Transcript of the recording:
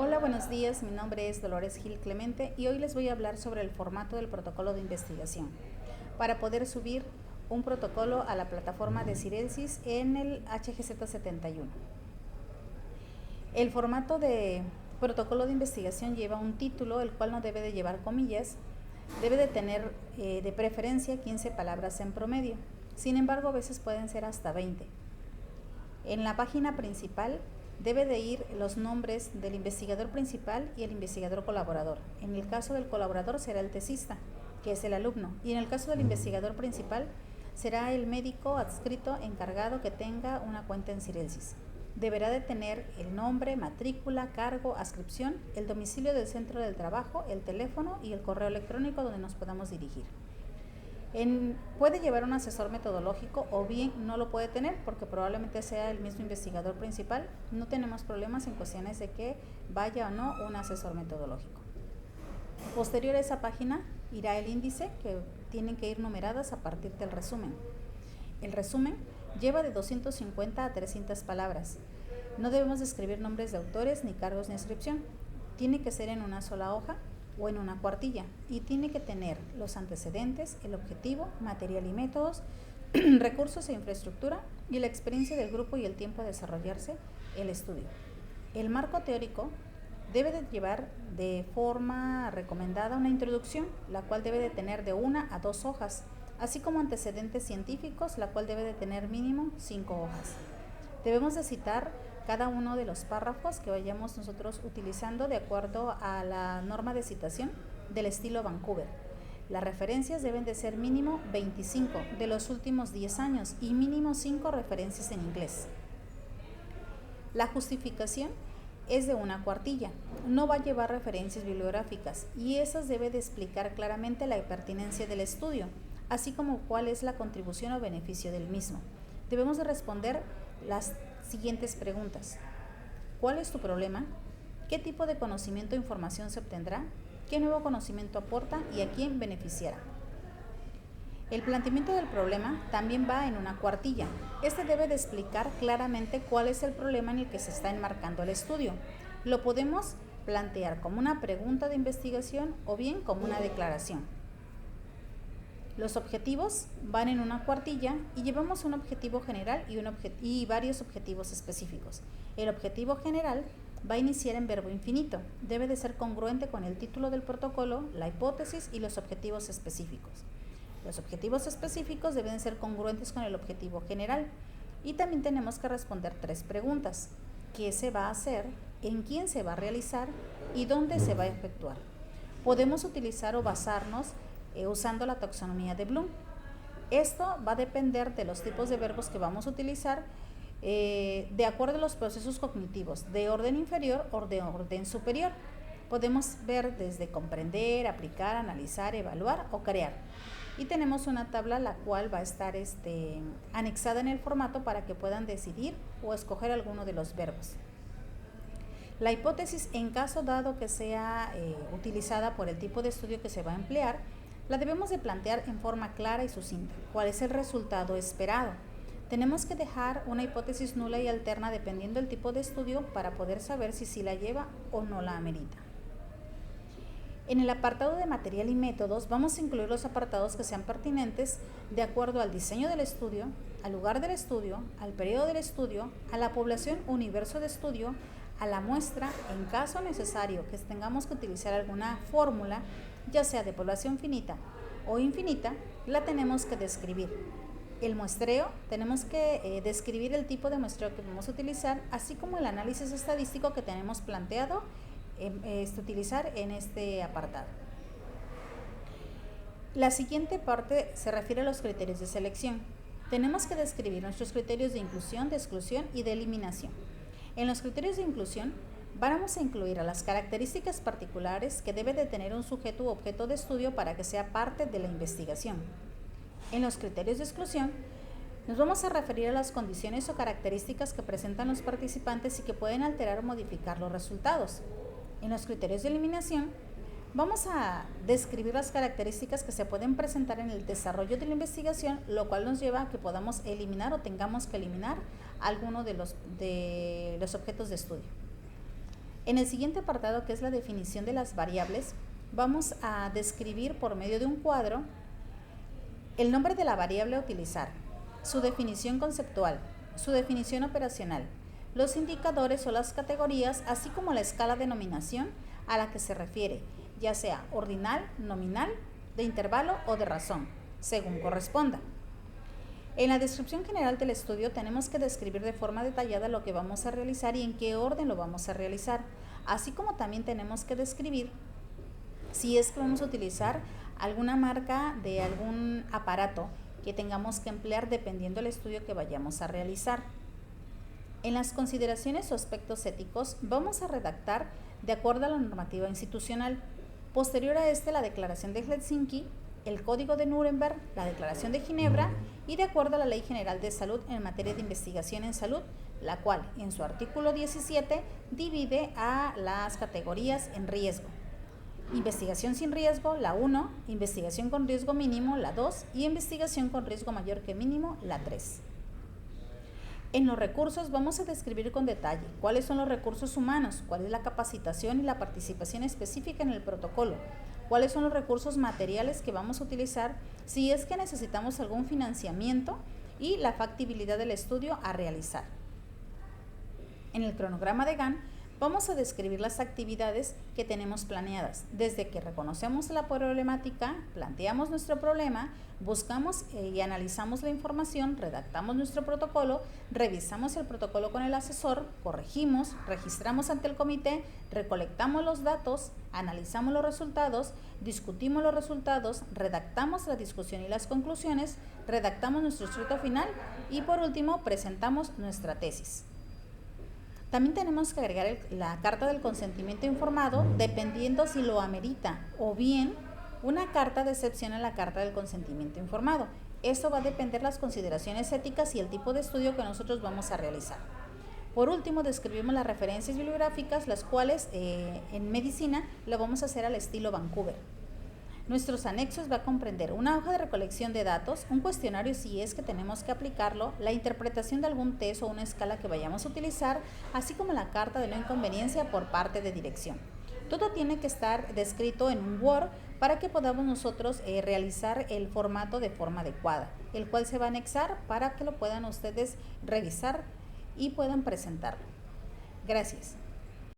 Hola, buenos días. Mi nombre es Dolores Gil Clemente y hoy les voy a hablar sobre el formato del protocolo de investigación para poder subir un protocolo a la plataforma de Sirensis en el HGZ71. El formato de protocolo de investigación lleva un título, el cual no debe de llevar comillas, debe de tener de preferencia 15 palabras en promedio. Sin embargo, a veces pueden ser hasta 20. En la página principal debe de ir los nombres del investigador principal y el investigador colaborador. En el caso del colaborador será el tesista, que es el alumno, y en el caso del investigador principal será el médico adscrito encargado que tenga una cuenta en Sirensis. Deberá de tener el nombre, matrícula, cargo, adscripción, el domicilio del centro del trabajo, el teléfono y el correo electrónico donde nos podamos dirigir. Puede llevar un asesor metodológico o bien no lo puede tener porque probablemente sea el mismo investigador principal. No tenemos problemas en cuestiones de que vaya o no un asesor metodológico. Posterior a esa página irá el índice, que tienen que ir numeradas a partir del resumen. El resumen lleva de 250 a 300 palabras. No debemos escribir nombres de autores, ni cargos, ni inscripción. Tiene que ser en una sola hoja o en una cuartilla y tiene que tener los antecedentes, el objetivo, material y métodos, recursos e infraestructura y la experiencia del grupo y el tiempo de desarrollarse el estudio. El marco teórico debe de llevar de forma recomendada una introducción, la cual debe de tener de 1 a 2 hojas, así como antecedentes científicos, la cual debe de tener mínimo 5 hojas. Debemos de citar cada uno de los párrafos que vayamos nosotros utilizando de acuerdo a la norma de citación del estilo Vancouver. Las referencias deben de ser mínimo 25 de los últimos 10 años y mínimo 5 referencias en inglés. La justificación es de una cuartilla, no va a llevar referencias bibliográficas y esas debe de explicar claramente la pertinencia del estudio, así como cuál es la contribución o beneficio del mismo. Debemos de responder las siguientes preguntas: ¿cuál es tu problema? ¿Qué tipo de conocimiento o información se obtendrá? ¿Qué nuevo conocimiento aporta y a quién beneficiará? El planteamiento del problema también va en una cuartilla. Este debe de explicar claramente cuál es el problema en el que se está enmarcando el estudio. Lo podemos plantear como una pregunta de investigación o bien como una declaración. Los objetivos van en una cuartilla y llevamos un objetivo general y varios objetivos específicos. El objetivo general va a iniciar en verbo infinito. Debe de ser congruente con el título del protocolo, la hipótesis y los objetivos específicos. Los objetivos específicos deben ser congruentes con el objetivo general. Y también tenemos que responder 3 preguntas: ¿qué se va a hacer? ¿En quién se va a realizar? ¿Y dónde se va a efectuar? Podemos utilizar o basarnos usando la taxonomía de Bloom. Esto va a depender de los tipos de verbos que vamos a utilizar de acuerdo a los procesos cognitivos, de orden inferior o de orden superior. Podemos ver desde comprender, aplicar, analizar, evaluar o crear. Y tenemos una tabla la cual va a estar anexada en el formato para que puedan decidir o escoger alguno de los verbos. La hipótesis, en caso dado que sea utilizada por el tipo de estudio que se va a emplear, la debemos de plantear en forma clara y sucinta. ¿Cuál es el resultado esperado? Tenemos que dejar una hipótesis nula y alterna dependiendo del tipo de estudio para poder saber si sí la lleva o no la amerita. En el apartado de material y métodos vamos a incluir los apartados que sean pertinentes de acuerdo al diseño del estudio, al lugar del estudio, al periodo del estudio, a la población universo de estudio, a la muestra, en caso necesario que tengamos que utilizar alguna fórmula, ya sea de población finita o infinita, la tenemos que describir. El muestreo, tenemos que describir el tipo de muestreo que vamos a utilizar, así como el análisis estadístico que tenemos planteado utilizar en este apartado. La siguiente parte se refiere a los criterios de selección. Tenemos que describir nuestros criterios de inclusión, de exclusión y de eliminación. En los criterios de inclusión vamos a incluir a las características particulares que debe de tener un sujeto u objeto de estudio para que sea parte de la investigación. En los criterios de exclusión nos vamos a referir a las condiciones o características que presentan los participantes y que pueden alterar o modificar los resultados. En los criterios de eliminación vamos a describir las características que se pueden presentar en el desarrollo de la investigación, lo cual nos lleva a que podamos eliminar o tengamos que eliminar alguno de los objetos de estudio. En el siguiente apartado, que es la definición de las variables, vamos a describir por medio de un cuadro el nombre de la variable a utilizar, su definición conceptual, su definición operacional, los indicadores o las categorías, así como la escala de denominación a la que se refiere, ya sea ordinal, nominal, de intervalo o de razón, según corresponda. En la descripción general del estudio tenemos que describir de forma detallada lo que vamos a realizar y en qué orden lo vamos a realizar, así como también tenemos que describir si es que vamos a utilizar alguna marca de algún aparato que tengamos que emplear dependiendo del estudio que vayamos a realizar. En las consideraciones o aspectos éticos vamos a redactar de acuerdo a la normativa institucional. Posterior a la Declaración de Helsinki, el Código de Nuremberg, la Declaración de Ginebra y de acuerdo a la Ley General de Salud en materia de investigación en salud, la cual en su artículo 17 divide a las categorías en riesgo. Investigación sin riesgo, la 1, investigación con riesgo mínimo, la 2 y investigación con riesgo mayor que mínimo, la 3. En los recursos vamos a describir con detalle cuáles son los recursos humanos, cuál es la capacitación y la participación específica en el protocolo, cuáles son los recursos materiales que vamos a utilizar si es que necesitamos algún financiamiento y la factibilidad del estudio a realizar. En el cronograma de Gantt vamos a describir las actividades que tenemos planeadas, desde que reconocemos la problemática, planteamos nuestro problema, buscamos y analizamos la información, redactamos nuestro protocolo, revisamos el protocolo con el asesor, corregimos, registramos ante el comité, recolectamos los datos, analizamos los resultados, discutimos los resultados, redactamos la discusión y las conclusiones, redactamos nuestro escrito final y por último presentamos nuestra tesis. También tenemos que agregar la carta del consentimiento informado dependiendo si lo amerita o bien una carta de excepción a la carta del consentimiento informado. Esto va a depender de las consideraciones éticas y el tipo de estudio que nosotros vamos a realizar. Por último, describimos las referencias bibliográficas, las cuales en medicina lo vamos a hacer al estilo Vancouver. Nuestros anexos va a comprender una hoja de recolección de datos, un cuestionario si es que tenemos que aplicarlo, la interpretación de algún test o una escala que vayamos a utilizar, así como la carta de no inconveniencia por parte de dirección. Todo tiene que estar descrito en un Word para que podamos nosotros realizar el formato de forma adecuada, el cual se va a anexar para que lo puedan ustedes revisar y puedan presentarlo. Gracias.